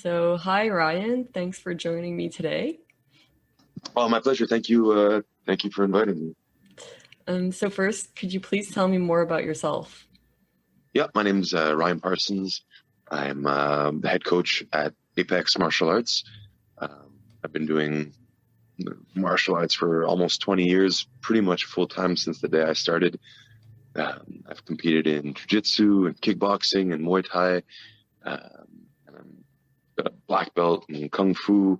So, hi, Ryan. Thanks for joining me today. Oh, my pleasure. Thank you. Thank you for inviting me. So first, could you please tell me more about yourself? Yeah, my name's Ryan Parsons. I'm the head coach at Apex Martial Arts. I've been doing martial arts for almost 20 years, pretty much full time since the day I started. I've competed in jiu-jitsu and kickboxing and Muay Thai. And I'm got a black belt in Kung Fu.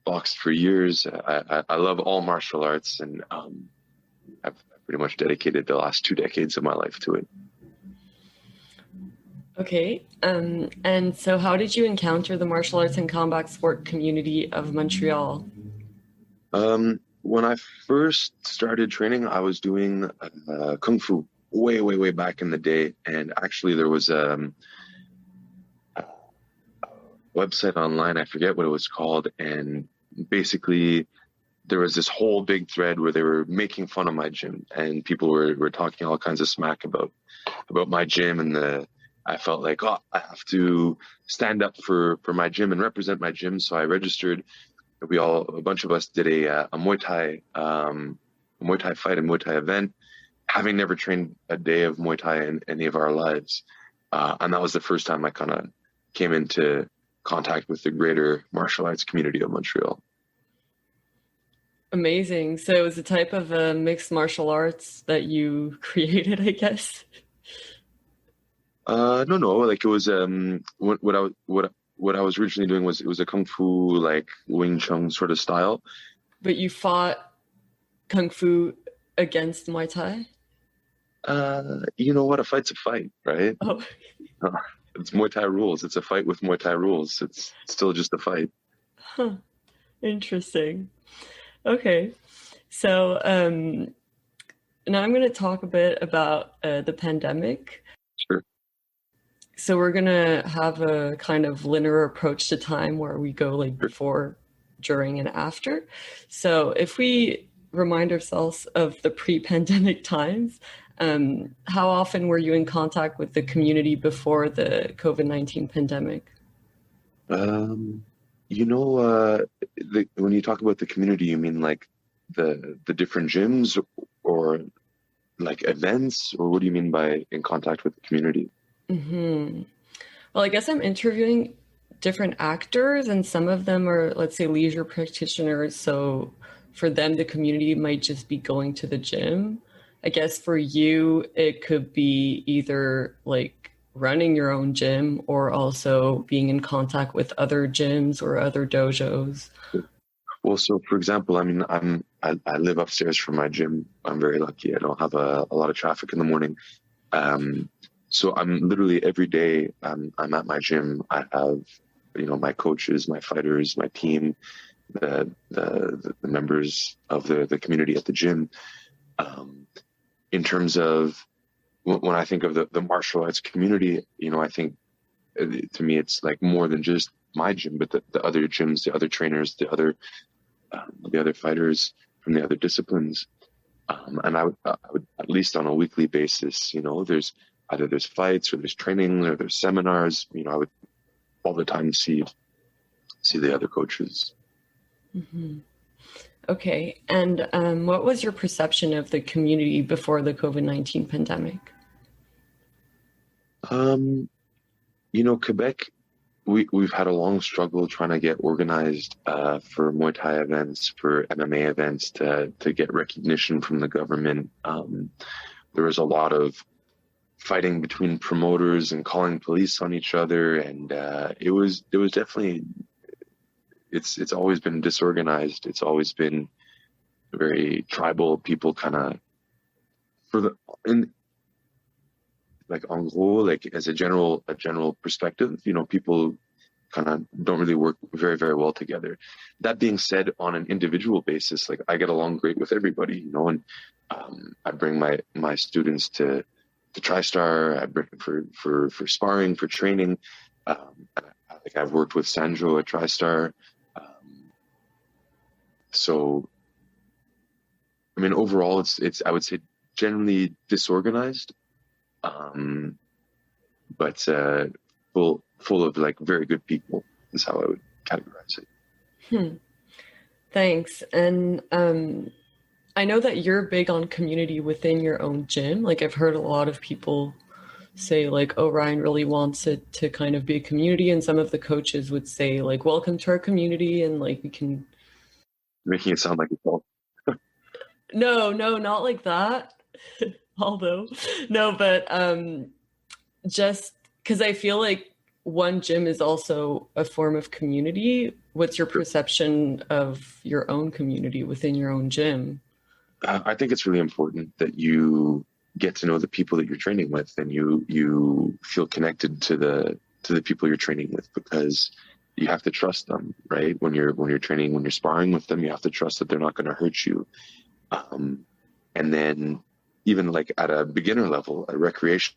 Boxed for years. I love all martial arts, and I've pretty much dedicated the last 2 decades of my life to it. Okay. And so how did you encounter the martial arts and combat sport community of Montreal? When I first started training, I was doing Kung Fu way back in the day. And actually there was a website online, I forget what it was called. And basically there was this whole big thread where they were making fun of my gym, and people were talking all kinds of smack about my gym. And I felt like, oh, I have to stand up for my gym and represent my gym. So I registered. A bunch of us did a Muay Thai, fight, a Muay Thai event, having never trained a day of Muay Thai in any of our lives. And that was the first time I kind of came into contact with the greater martial arts community of Montreal. Amazing. So it was a type of mixed martial arts that you created, I guess. No. Like it was what I was originally doing was, it was a Kung Fu, like Wing Chun sort of style. But you fought Kung Fu against Muay Thai? You know what? A fight's a fight, right? Oh, It's Muay Thai rules. It's a fight with Muay Thai rules. It's still just a fight. huh. Interesting. Okay. So now I'm going to talk a bit about the pandemic. Sure. So we're going to have a kind of linear approach to time where we go like before, during, and after. So if we remind ourselves of the pre-pandemic times, how often were you in contact with the community before the COVID-19 pandemic? When you talk about the community, you mean like the different gyms, or like events, or what do you mean by in contact with the community? Hmm. Well, I guess I'm interviewing different actors, and some of them are, let's say, leisure practitioners. So for them, the community might just be going to the gym. I guess for you, it could be either like running your own gym or also being in contact with other gyms or other dojos. Well, so for example, I mean, I live upstairs from my gym. I'm very lucky. I don't have a lot of traffic in the morning. So I'm literally every day I'm at my gym. I have, my coaches, my fighters, my team, the members of the community at the gym. In terms of when I think of the martial arts community, I think to me it's like more than just my gym, but the other gyms, the other trainers, the other fighters from the other disciplines. And I would at least on a weekly basis, there's fights, or there's training, or there's seminars. I would all the time see the other coaches. Mm-hmm. Okay. And what was your perception of the community before the COVID-19 pandemic? Quebec, we've had a long struggle trying to get organized for Muay Thai events, for MMA events, to get recognition from the government. There was a lot of fighting between promoters and calling police on each other, and it was definitely, it's always been disorganized. It's always been very tribal. People kind of, en gros, like as a general perspective, people kind of don't really work very, very well together. That being said, on an individual basis, like I get along great with everybody, and I bring my students to TriStar. I bring for sparring, for training. I've worked with Sandro at TriStar. So, I mean, overall, it's I would say generally disorganized. But full of like very good people is how I would categorize it. Thanks. And I know that you're big on community within your own gym. Like I've heard a lot of people say like, oh, Ryan really wants it to kind of be a community. And some of the coaches would say like, welcome to our community. And like, we can. Making it sound like it's all. No, not like that. Although, no, but just because I feel like one gym is also a form of community. What's your perception of your own community within your own gym? I think it's really important that you get to know the people that you're training with, and you feel connected to the people you're training with, because you have to trust them, right? When you're training, when you're sparring with them, you have to trust that they're not going to hurt you. And then even like at a beginner level, a recreational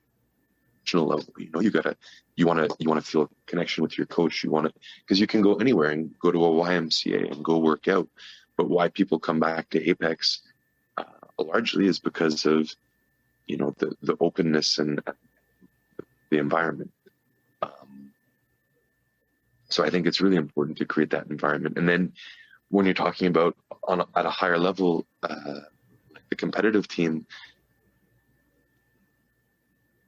level, you want to feel a connection with your coach. You want to, because you can go anywhere and go to a YMCA and go work out, but why people come back to Apex largely is because of the openness and the environment. So I think it's really important to create that environment. And then when you're talking about at a higher level, like the competitive team,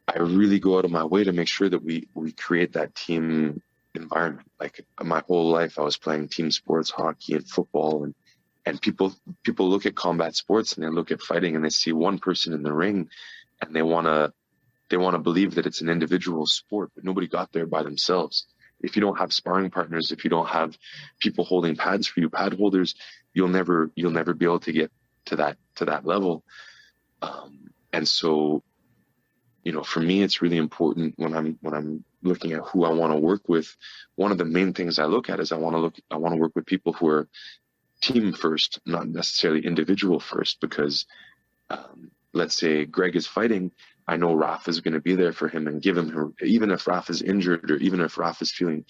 I really go out of my way to make sure that we create that team environment. Like my whole life, I was playing team sports, hockey and football, and people look at combat sports and they look at fighting and they see one person in the ring, and they want to believe that it's an individual sport, but nobody got there by themselves. If you don't have sparring partners, if you don't have people holding pads for you, pad holders, you'll never be able to get to that level. And so, for me, it's really important when I'm looking at who I want to work with. One of the main things I look at is I want to work with people who are team first, not necessarily individual first, because let's say Greg is fighting, I know Raf is going to be there for him and give him, even if Raf is injured or even if Raf is feeling,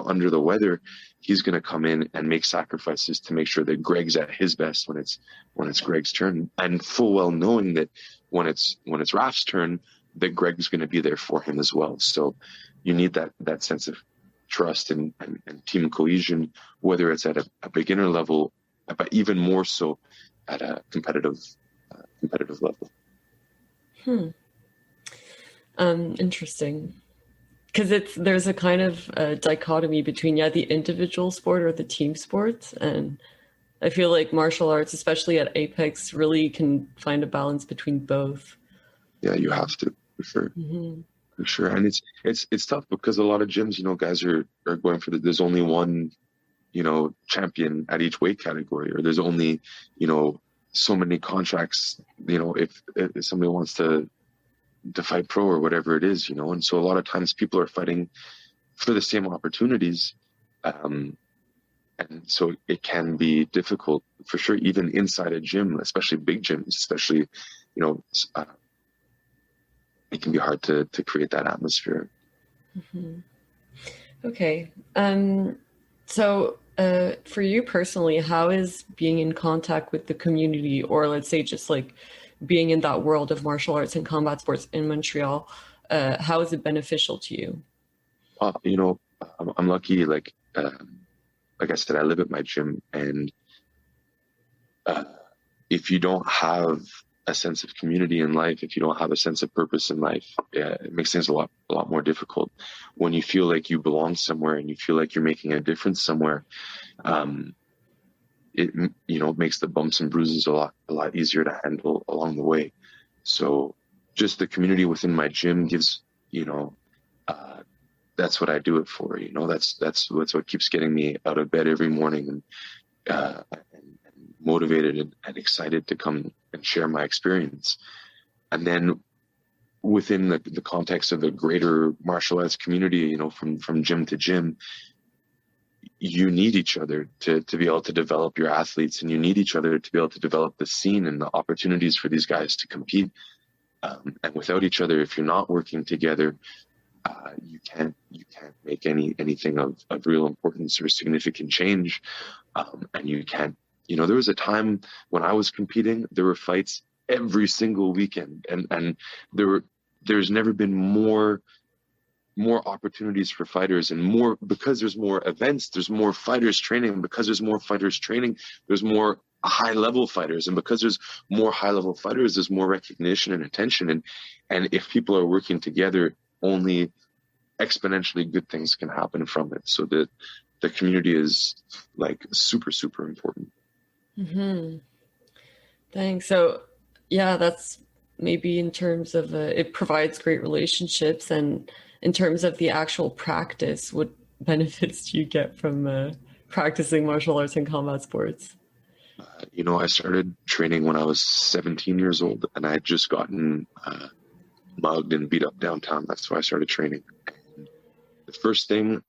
under the weather, he's going to come in and make sacrifices to make sure that Greg's at his best when it's Greg's turn, and full well knowing that when it's Raf's turn, that Greg's going to be there for him as well. So you need that sense of trust and team cohesion, whether it's at a beginner level, but even more so at a competitive level. Interesting. Because there's a kind of dichotomy between the individual sport or the team sports, and I feel like martial arts, especially at Apex, really can find a balance between both. Yeah, you have to, for sure. For sure. And it's tough because a lot of gyms, guys are going for there's only one, champion at each weight category, or there's only, so many contracts, if somebody wants to fight pro or whatever it is, and so a lot of times people are fighting for the same opportunities. And so it can be difficult for sure, even inside a gym, especially big gyms, especially, it can be hard to create that atmosphere. Okay. So for you personally, how is being in contact with the community, or let's say just like being in that world of martial arts and combat sports in Montreal, how is it beneficial to you? I'm lucky. Like I said, I live at my gym, and if you don't have a sense of community in life, if you don't have a sense of purpose in life, it makes things a lot more difficult. When you feel like you belong somewhere and you feel like you're making a difference somewhere, it makes the bumps and bruises a lot easier to handle along the way. So just the community within my gym gives, that's what I do it for. That's what keeps getting me out of bed every morning and motivated and excited to come and share my experience. And then within the context of the greater martial arts community, from gym to gym, you need each other to be able to develop your athletes, and you need each other to be able to develop the scene and the opportunities for these guys to compete. And without each other, if you're not working together, you can't make anything of real importance or significant change. And you can't, there was a time when I was competing, there were fights every single weekend, and there's never been more more opportunities for fighters, and more, because there's more events, there's more fighters training, because there's more fighters training, there's more high level fighters, and because there's more high level fighters, there's more recognition and attention, and if people are working together, only exponentially good things can happen from it. So the community is like super, super important. Thanks. So yeah, that's maybe in terms of it provides great relationships, and in terms of the actual practice, what benefits do you get from practicing martial arts and combat sports? I started training when I was 17 years old, and I had just gotten mugged and beat up downtown. That's why I started training. And the first thing,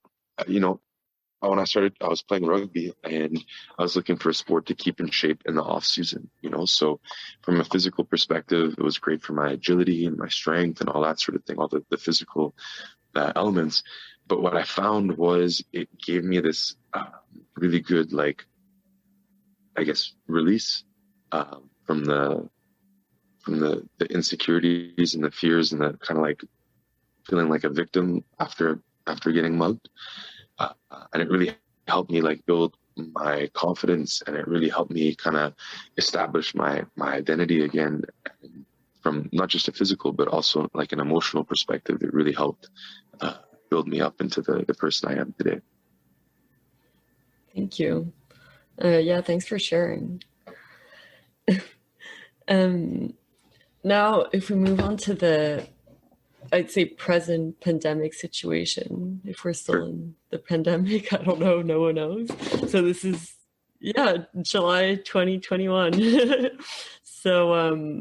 when I started, I was playing rugby, and I was looking for a sport to keep in shape in the off season, so from a physical perspective, it was great for my agility and my strength and all that sort of thing, all the physical elements. But what I found was it gave me this really good, release from the insecurities and the fears and the kind of like feeling like a victim after getting mugged. And it really helped me build my confidence, and it really helped me kind of establish my identity again, from not just a physical but also like an emotional perspective. It really helped build me up into the person I am today. Thank you. Yeah, thanks for sharing. Now, if we move on to the, I'd say, present pandemic situation, if we're still in the pandemic, I don't know, no one knows. So this is, July 2021. So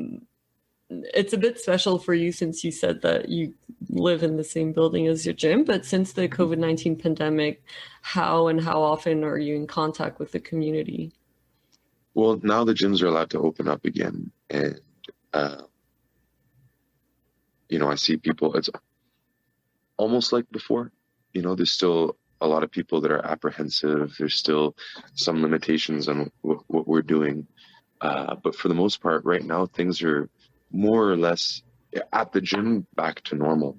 it's a bit special for you, since you said that you live in the same building as your gym. But since the COVID-19 pandemic, how often are you in contact with the community? Well, now the gyms are allowed to open up again, and I see people. It's almost like before. There's still a lot of people that are apprehensive. There's still some limitations on what we're doing, but for the most part, right now things are more or less at the gym back to normal.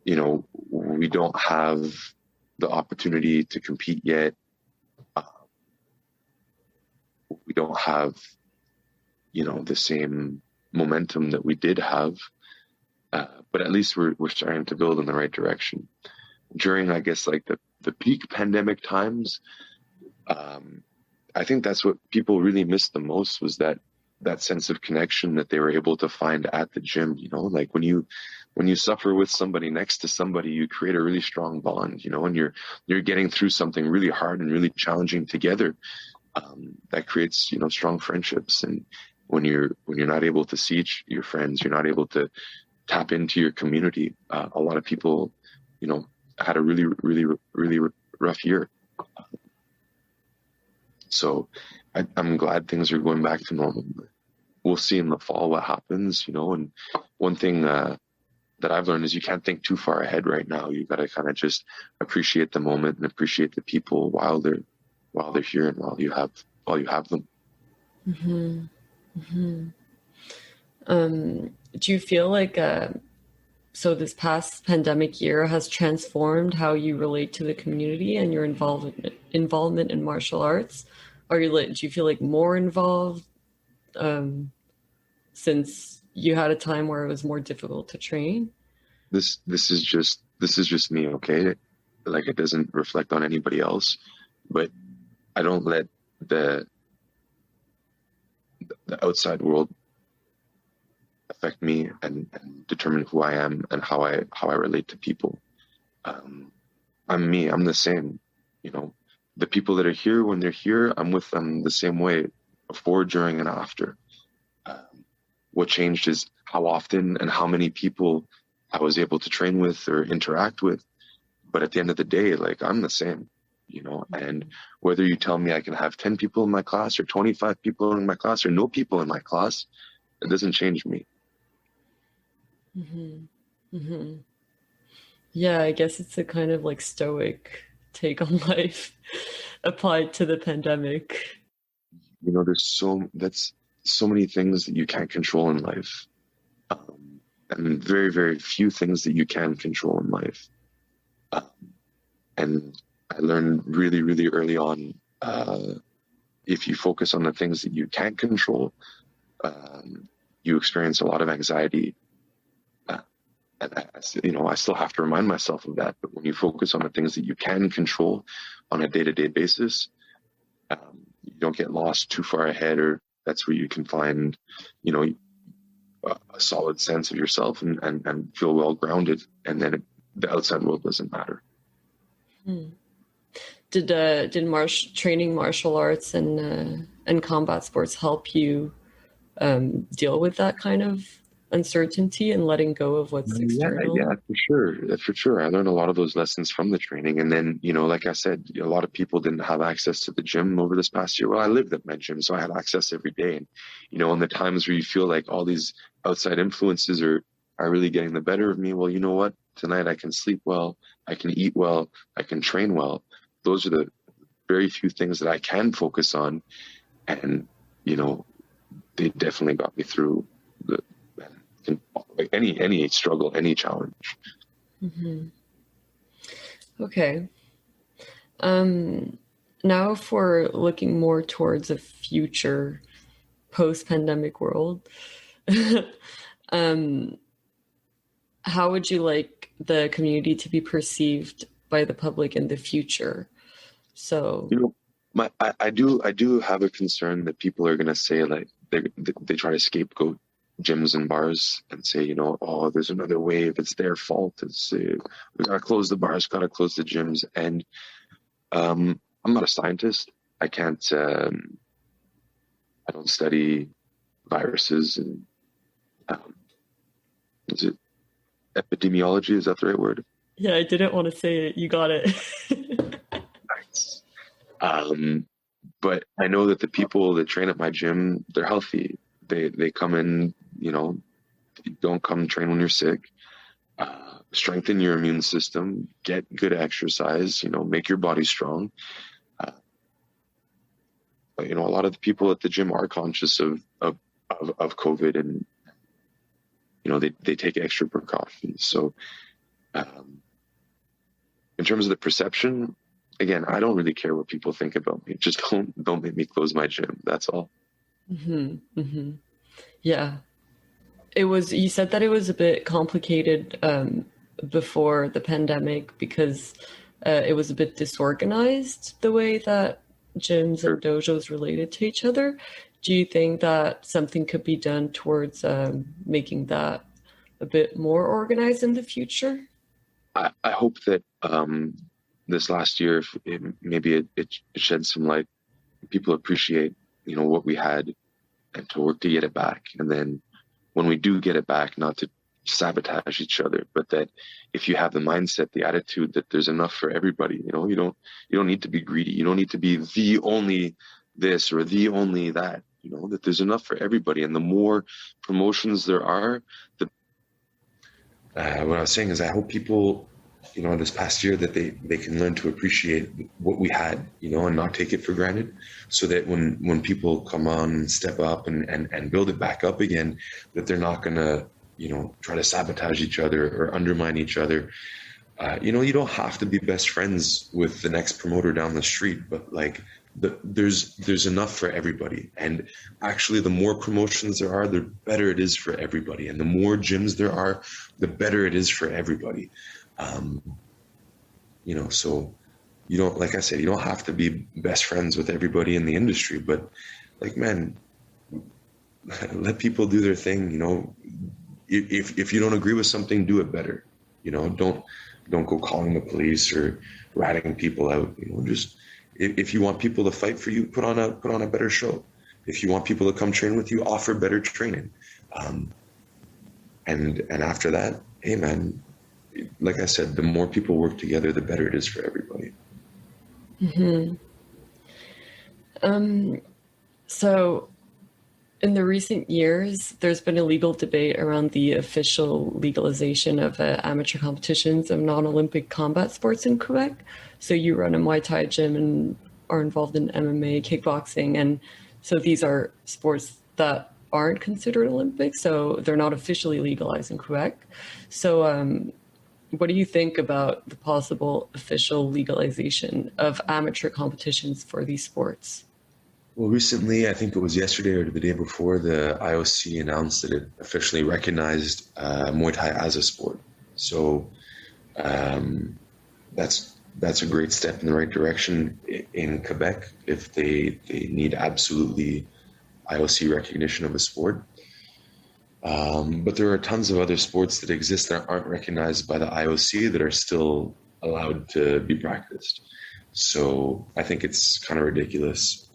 We don't have the opportunity to compete yet. We don't have, the same momentum that we did have, but at least we're starting to build in the right direction. During, I guess, the peak pandemic times, I think that's what people really missed the most, was that sense of connection that they were able to find at the gym. Like when you suffer with somebody next to somebody, you create a really strong bond, and you're getting through something really hard and really challenging together. That creates, strong friendships. And when you're not able to see your friends, you're not able to tap into your community. A lot of people, had a really, really, really rough year. So I'm glad things are going back to normal. We'll see in the fall what happens, and one thing that I've learned is you can't think too far ahead right now. You got to kind of just appreciate the moment and appreciate the people while they're here and while you have them. Mm-hmm. Mm-hmm. Do you feel like so this past pandemic year has transformed how you relate to the community and your involvement in martial arts? Do you feel like more involved since you had a time where it was more difficult to train? This is just me, okay? Like, it doesn't reflect on anybody else, but I don't let the outside world affect me and determine who I am and how I relate to people. I'm me. I'm the same. The people that are here, when they're here, I'm with them the same way, before, during, and after. What changed is how often and how many people I was able to train with or interact with. But at the end of the day, I'm the same. And whether you tell me I can have 10 people in my class or 25 people in my class or no people in my class, it doesn't change me. Mm-hmm. Mm-hmm. Yeah, I guess it's a kind of stoic take on life applied to the pandemic. There's so many things that you can't control in life. and very, very few things that you can control in life. And I learned really, really early on, if you focus on the things that you can't control, you experience a lot of anxiety. And I still have to remind myself of that. But when you focus on the things that you can control on a day-to-day basis, you don't get lost too far ahead, or that's where you can find, a solid sense of yourself and feel well grounded. And then the outside world doesn't matter. Did training martial arts and combat sports help you deal with that kind of uncertainty and letting go of what's external? Yeah, for sure. I learned a lot of those lessons from the training. And then, like I said, a lot of people didn't have access to the gym over this past year. Well, I lived at my gym, so I had access every day. And, in the times where you feel like all these outside influences are really getting the better of me, well, you know what? Tonight I can sleep well, I can eat well, I can train well. Those are the very few things that I can focus on. And, they definitely got me through any struggle, any challenge. Mm-hmm. Okay. Now if we're looking more towards a future post-pandemic world, how would you like the community to be perceived by the public in the future? So, I do have a concern that people are going to say, like, they try to scapegoat gyms and bars and say, oh, there's another wave, it's their fault, it's we gotta close the bars, gotta close the gyms. And I'm not a scientist. I can't I don't study viruses and is it epidemiology, is that the right word? Yeah, I didn't want to say it, you got it. Nice. But I know that the people that train at my gym, they're healthy. They come in, don't come train when you're sick. Strengthen your immune system, get good exercise, make your body strong. But, a lot of the people at the gym are conscious of COVID, and, they take extra precautions. So in terms of the perception, again, I don't really care what people think about me. Just don't make me close my gym. That's all. Mm-hmm. Mm-hmm. Yeah. You said that it was a bit complicated before the pandemic because it was a bit disorganized, the way that gyms and dojos related to each other. Do you think that something could be done towards making that a bit more organized in the future? I hope that this last year, maybe it shed some light. People appreciate, what we had, and to work to get it back. And then when we do get it back, not to sabotage each other, but that if you have the mindset, the attitude that there's enough for everybody, you don't need to be greedy. You don't need to be the only this or the only that, that there's enough for everybody. And the more promotions there are, what I was saying is I hope people, this past year, that they can learn to appreciate what we had, and not take it for granted, so that when people come on and step up and build it back up again, that they're not going to, try to sabotage each other or undermine each other. You don't have to be best friends with the next promoter down the street, but like there's enough for everybody. And actually, the more promotions there are, the better it is for everybody. And the more gyms there are, the better it is for everybody. So you don't, like I said, you don't have to be best friends with everybody in the industry, but like, man, let people do their thing. If you don't agree with something, do it better. Don't go calling the police or ratting people out. Just if you want people to fight for you, put on a better show. If you want people to come train with you, offer better training. And after that, hey man, like I said, the more people work together, the better it is for everybody. Mm-hmm. So in the recent years, there's been a legal debate around the official legalization of amateur competitions of non-Olympic combat sports in Quebec. So you run a Muay Thai gym and are involved in MMA, kickboxing. And so these are sports that aren't considered Olympic, so they're not officially legalized in Quebec. So what do you think about the possible official legalization of amateur competitions for these sports? Well, recently, I think it was yesterday or the day before, the IOC announced that it officially recognized Muay Thai as a sport. So that's a great step in the right direction in Quebec if they need absolutely IOC recognition of a sport. But there are tons of other sports that exist that aren't recognized by the IOC that are still allowed to be practiced. So I think it's kind of ridiculous.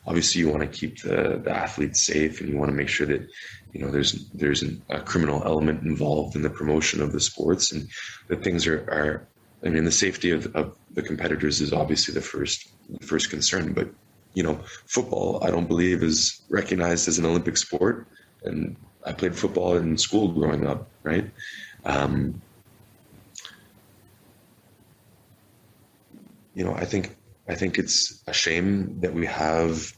Obviously, you want to keep the athletes safe, and you want to make sure that there's a criminal element involved in the promotion of the sports, and that things are. I mean, the safety of the competitors is obviously the first concern. But football, I don't believe is recognized as an Olympic sport, and I played football in school growing up, right? I think it's a shame that we have,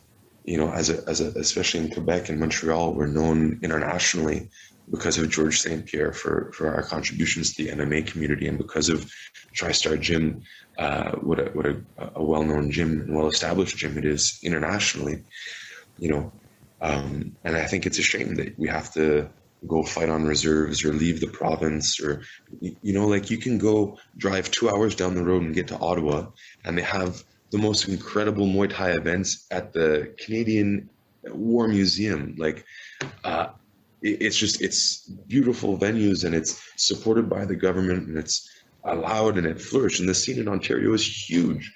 especially in Quebec and Montreal, we're known internationally because of Georges St-Pierre for our contributions to the MMA community, and because of TriStar Gym, what a well-known gym and well-established gym it is internationally, and I think it's a shame that we have to go fight on reserves or leave the province, or you can go drive 2 hours down the road and get to Ottawa, and they have the most incredible Muay Thai events at the Canadian War Museum. It's beautiful venues, and it's supported by the government, and it's allowed, and it flourished. And the scene in Ontario is huge.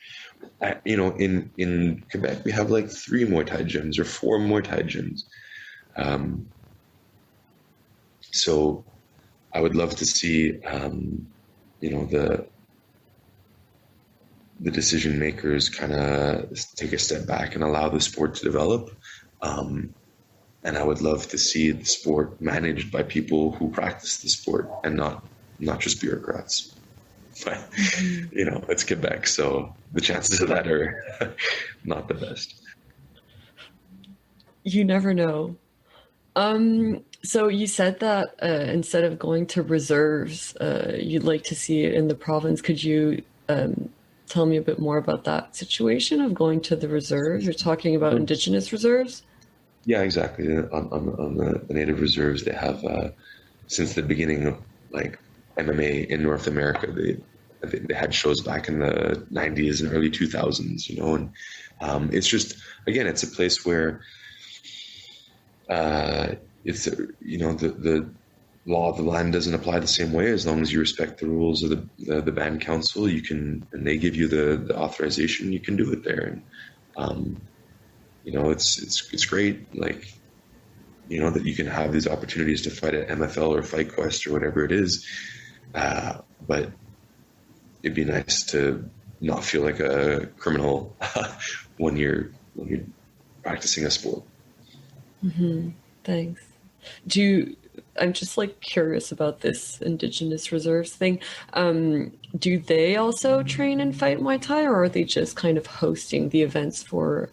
In Quebec, we have like 3 Muay Thai gyms or 4 Muay Thai gyms. So I would love to see, the decision makers kind of take a step back and allow the sport to develop. And I would love to see the sport managed by people who practice the sport and not just bureaucrats. But, it's Quebec, so the chances of that are not the best. You never know. So you said that instead of going to reserves, you'd like to see it in the province. Could you tell me a bit more about that situation of going to the reserves? You're talking about Indigenous reserves? Yeah, exactly. On the native reserves, they have, since the beginning of MMA in North America, they had shows back in the 90s and early 2000s, and it's just, again, it's a place where it's, the law of the land doesn't apply the same way. As long as you respect the rules of the band council, and they give you the authorization, you can do it there. And, it's great, that you can have these opportunities to fight at MFL or FightQuest or whatever it is. But it'd be nice to not feel like a criminal when you're practicing a sport. Mm-hmm. Thanks. I'm just curious about this Indigenous reserves thing. Do they also train and fight Muay Thai, or are they just kind of hosting the events for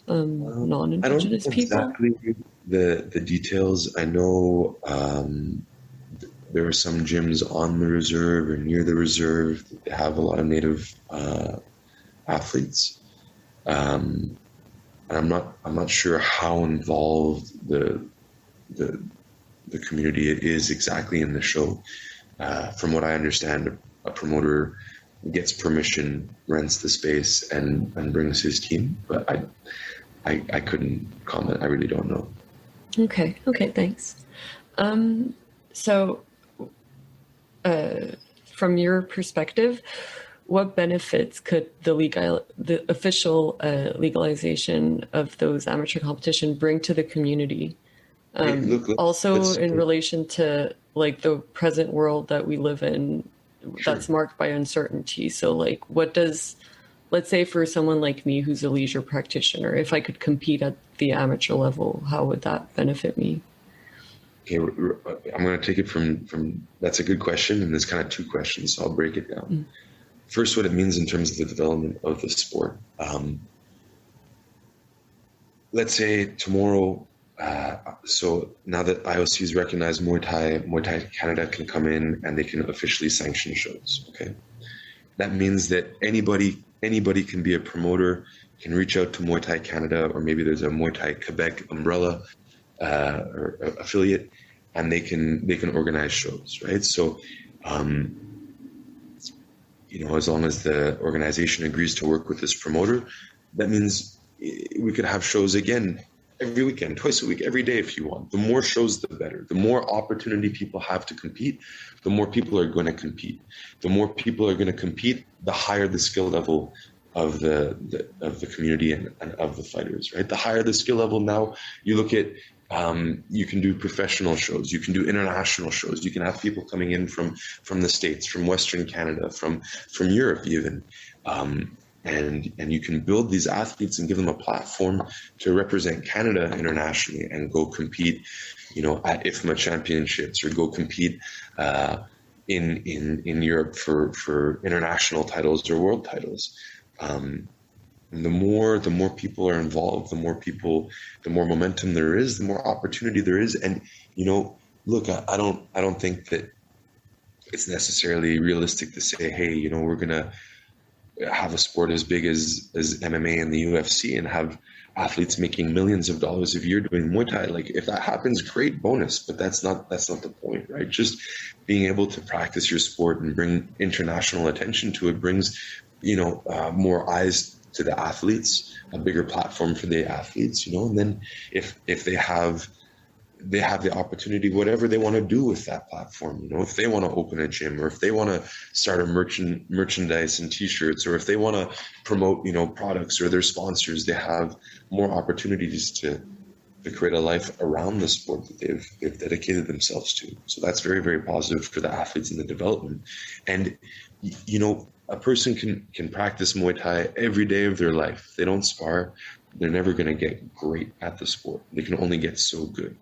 non-Indigenous people? I don't know exactly the details. I know there are some gyms on the reserve or near the reserve that have a lot of Native athletes. And I'm not sure how involved the community is exactly in the show. From what I understand, a promoter gets permission, rents the space, and brings his team. But I couldn't comment. I really don't know. Okay, thanks. So from your perspective, what benefits could the official legalization of those amateur competition bring to the community? Also in relation to the present world that we live in, that's marked by uncertainty. So let's say for someone like me who's a leisure practitioner, if I could compete at the amateur level, how would that benefit me? Okay, I'm going to take it from that's a good question, and there's kind of 2 questions, so I'll break it down. First, what it means in terms of the development of the sport. Let's say tomorrow So now that IOC is recognized Muay Thai Canada can come in and they can officially sanction shows. Okay, that means that anybody can be a promoter, can reach out to Muay Thai Canada, or maybe there's a Muay Thai Quebec umbrella or affiliate, and they can organize shows, right? So, as long as the organization agrees to work with this promoter, that means we could have shows again every weekend, twice a week, every day if you want. The more shows, the better. The more opportunity people have to compete, the more people are going to compete. The more people are going to compete, the higher the skill level of the community and of the fighters, right? The higher the skill level now, you look at, you can do professional shows, you can do international shows, you can have people coming in from the States, from Western Canada, from Europe even. And you can build these athletes and give them a platform to represent Canada internationally and go compete, at IFMA championships, or go compete in Europe for international titles or world titles. And the more people are involved, the more momentum there is, the more opportunity there is. And look, I don't think that it's necessarily realistic to say, hey, we're gonna have a sport as big as MMA and the UFC and have athletes making millions of dollars a year doing Muay Thai. Like, if that happens, great, bonus, but that's not the point, right? Just being able to practice your sport and bring international attention to it brings, more eyes to the athletes, a bigger platform for the athletes, and then if they have the opportunity, whatever they want to do with that platform, if they want to open a gym, or if they want to start a merchandise and t-shirts, or if they want to promote, products or their sponsors, they have more opportunities to create a life around the sport that they've dedicated themselves to. So that's very, very positive for the athletes in the development. And, a person can practice Muay Thai every day of their life. They don't spar, they're never going to get great at the sport. They can only get so good.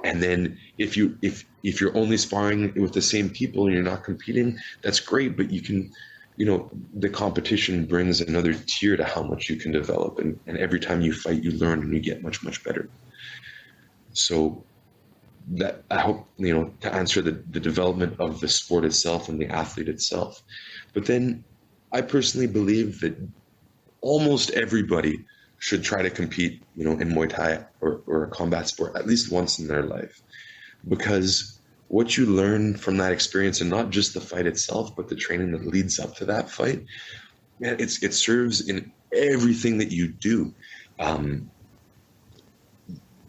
And then if you're only sparring with the same people and you're not competing, that's great, but you can, the competition brings another tier to how much you can develop. And every time you fight, you learn and you get much, much better. So that, I hope, to answer the development of the sport itself and the athlete itself. But then I personally believe that almost everybody should try to compete, in Muay Thai or a combat sport at least once in their life, because what you learn from that experience, and not just the fight itself, but the training that leads up to that fight, man, it serves in everything that you do.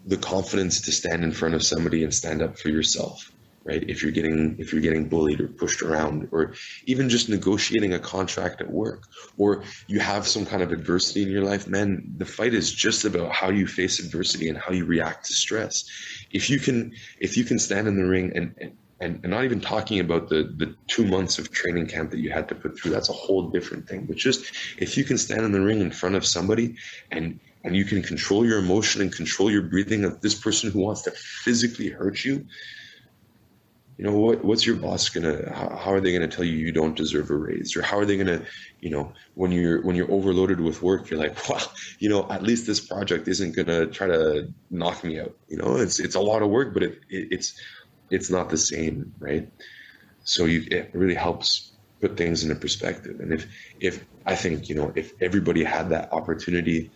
The confidence to stand in front of somebody and stand up for yourself, right? If you're getting bullied or pushed around, or even just negotiating a contract at work, or you have some kind of adversity in your life, man, the fight is just about how you face adversity and how you react to stress. If you can stand in the ring and not even talking about the 2 months of training camp that you had to put through, that's a whole different thing. But just if you can stand in the ring in front of somebody and you can control your emotion and control your breathing of this person who wants to physically hurt you, what's your boss how are they gonna tell you don't deserve a raise? Or how are they gonna, when you're overloaded with work, you're like, well, at least this project isn't gonna try to knock me out. It's a lot of work, but it's not the same, right? So it really helps put things into perspective. And if I think, if everybody had that opportunity,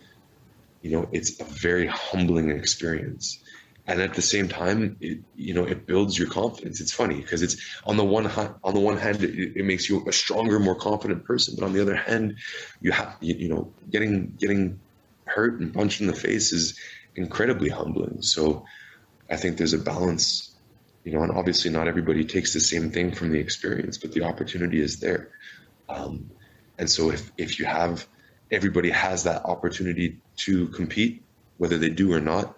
it's a very humbling experience. And at the same time, it builds your confidence. It's funny because it's on the one hand, it makes you a stronger, more confident person. But on the other hand, you have, getting hurt and punched in the face is incredibly humbling. So I think there's a balance, and obviously not everybody takes the same thing from the experience, but the opportunity is there. And so if everybody has that opportunity to compete, whether they do or not,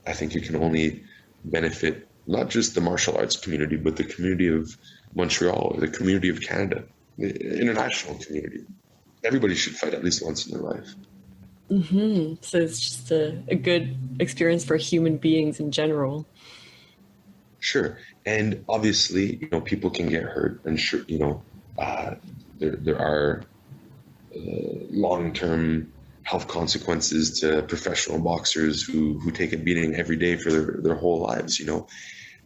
I think it can only benefit not just the martial arts community, but the community of Montreal, or the community of Canada, the international community. Everybody should fight at least once in their life. Mm-hmm. So it's just a good experience for human beings in general. Sure. And obviously, people can get hurt, and sure, there are long-term health consequences to professional boxers who take a beating every day for their whole lives.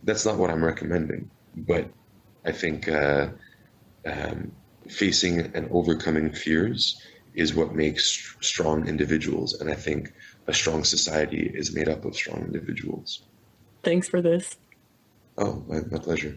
That's not what I'm recommending. But I think facing and overcoming fears is what makes strong individuals. And I think a strong society is made up of strong individuals. Thanks for this. Oh, my pleasure.